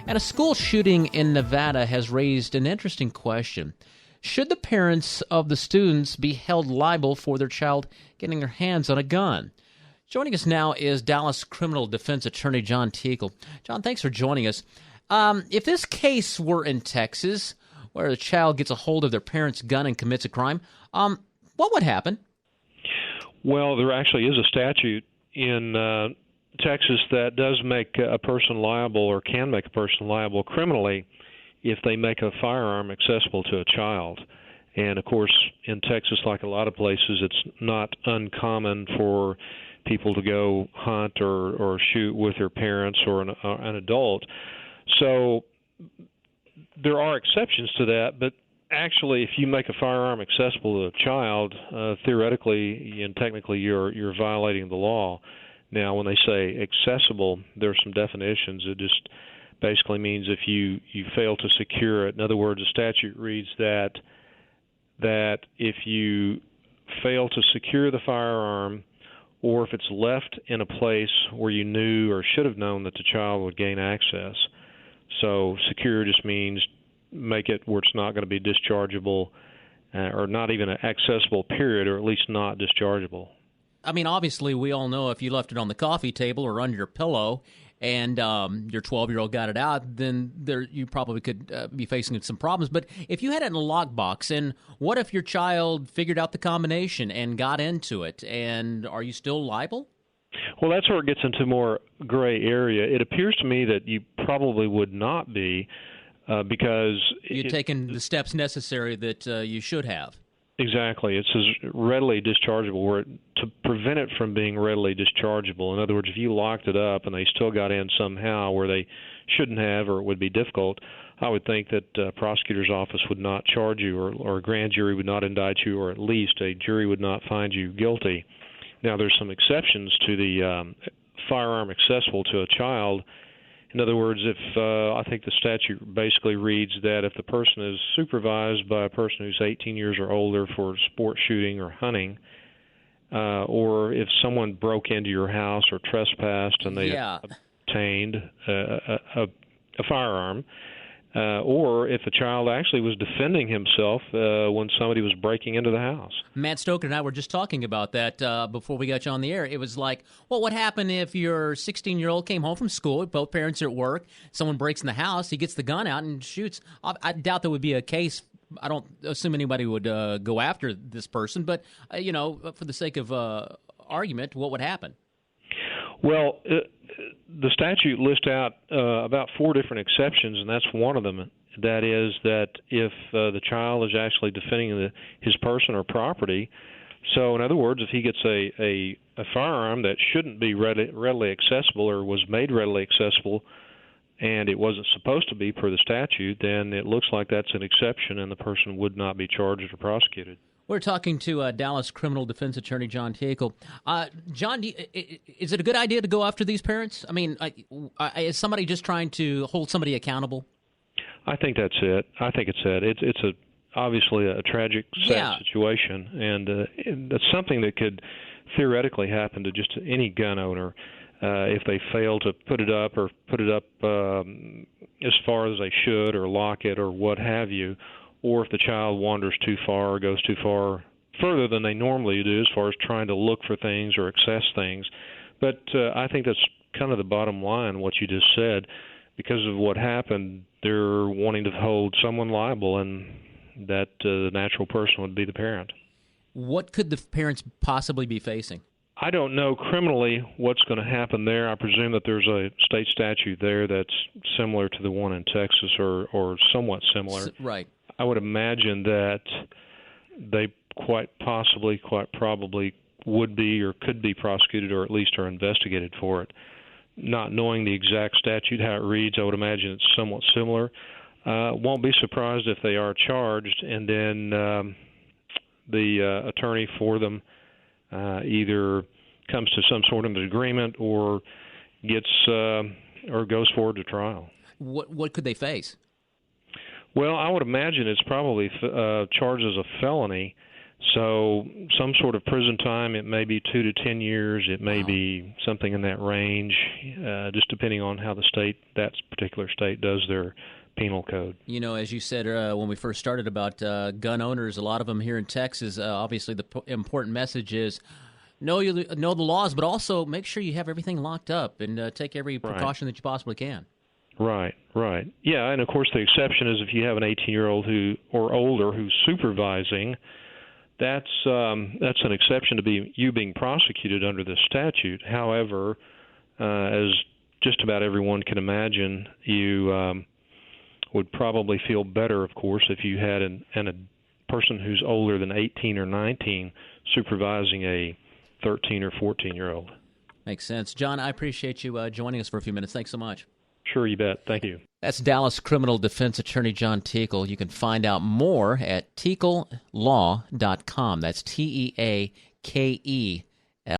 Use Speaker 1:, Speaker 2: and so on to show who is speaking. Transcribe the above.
Speaker 1: And a school shooting in Nevada has raised an interesting question. Should the parents of the students be held liable for their child getting their hands on a gun? Joining us now is Dallas criminal defense attorney John Teakell. John, thanks for joining us. If this case were in Texas, where a child gets a hold of their parent's gun and commits a crime, what would happen?
Speaker 2: Well, there actually is a statute in Texas that does make a person liable or can make a person liable criminally if they make a firearm accessible to a child. And, of course, in Texas, like a lot of places, it's not uncommon for people to go hunt or shoot with their parents or an adult. So there are exceptions to that, but actually, if you make a firearm accessible to a child, theoretically and technically you're violating the law. Now, when they say accessible, there are some definitions. It just basically means if you fail to secure it. In other words, the statute reads that if you fail to secure the firearm, or if it's left in a place where you knew or should have known that the child would gain access. So secure just means make it where it's not going to be dischargeable or not even accessible, period, or at least not dischargeable.
Speaker 1: I mean, obviously, we all know if you left it on the coffee table or under your pillow and your 12-year-old got it out, then you probably could be facing some problems. But if you had it in a lockbox, and what if your child figured out the combination and got into it, and are you still liable?
Speaker 2: Well, that's where it gets into more gray area. It appears to me that you probably would not be because
Speaker 1: you've taken the steps necessary that you should have.
Speaker 2: Exactly. It says readily dischargeable, to prevent it from being readily dischargeable. In other words, if you locked it up and they still got in somehow where they shouldn't have or it would be difficult, I would think that a prosecutor's office would not charge you or a grand jury would not indict you, or at least a jury would not find you guilty. Now, there's some exceptions to the firearm accessible to a child. In other words, if I think the statute basically reads that if the person is supervised by a person who's 18 years or older for sport shooting or hunting, or if someone broke into your house or trespassed and they obtained a firearm, or if a child actually was defending himself when somebody was breaking into the house.
Speaker 1: Matt Stoker and I were just talking about that before we got you on the air. It was like, well, what happened if your 16-year-old came home from school, both parents are at work, someone breaks in the house, he gets the gun out and shoots? I doubt there would be a case. I don't assume anybody would go after this person, but, for the sake of argument, what would happen?
Speaker 2: Well, the statute lists out about 4 different exceptions, and that's one of them. That is that if the child is actually defending his person or property. So, in other words, if he gets a firearm that shouldn't be readily accessible or was made readily accessible and it wasn't supposed to be per the statute, then it looks like that's an exception and the person would not be charged or prosecuted.
Speaker 1: We're talking to Dallas criminal defense attorney John Teakell. John, is it a good idea to go after these parents? I mean, is somebody just trying to hold somebody accountable?
Speaker 2: I think that's it. I think it's it. It's obviously a tragic, sad situation, and it's something that could theoretically happen to just any gun owner if they fail to put it up as far as they should, or lock it, or what have you. Or if the child wanders too far or goes too far further than they normally do as far as trying to look for things or access things. But I think that's kind of the bottom line, what you just said. Because of what happened, they're wanting to hold someone liable, and that the natural person would be the parent.
Speaker 1: What could the parents possibly be facing?
Speaker 2: I don't know criminally what's going to happen there. I presume that there's a state statute there that's similar to the one in Texas or somewhat similar.
Speaker 1: Right.
Speaker 2: I would imagine that they quite probably would be or could be prosecuted, or at least are investigated for it. Not knowing the exact statute, how it reads, I would imagine it's somewhat similar. Won't be surprised if they are charged, and then the attorney for them either comes to some sort of agreement or gets or goes forward to trial.
Speaker 1: What could they face?
Speaker 2: Well, I would imagine it's probably charged as a felony, So some sort of prison time, it may be 2 to 10 years, it may be something in that range, just depending on how that particular state does their penal code.
Speaker 1: You know, as you said when we first started about gun owners, a lot of them here in Texas, obviously the important message is know the laws, but also make sure you have everything locked up and take every precaution that you possibly can. Right.
Speaker 2: Yeah, and of course the exception is if you have an 18-year-old or older who's supervising. That's an exception to you being prosecuted under this statute. However, as just about everyone can imagine, you would probably feel better, of course, if you had a person who's older than 18 or 19 supervising a 13 or 14-year-old.
Speaker 1: Makes sense. John, I appreciate you joining us for a few minutes. Thanks so much.
Speaker 2: Sure, you bet. Thank you.
Speaker 1: That's Dallas criminal defense attorney John Teakell. You can find out more at teakelllaw.com. That's TEAKE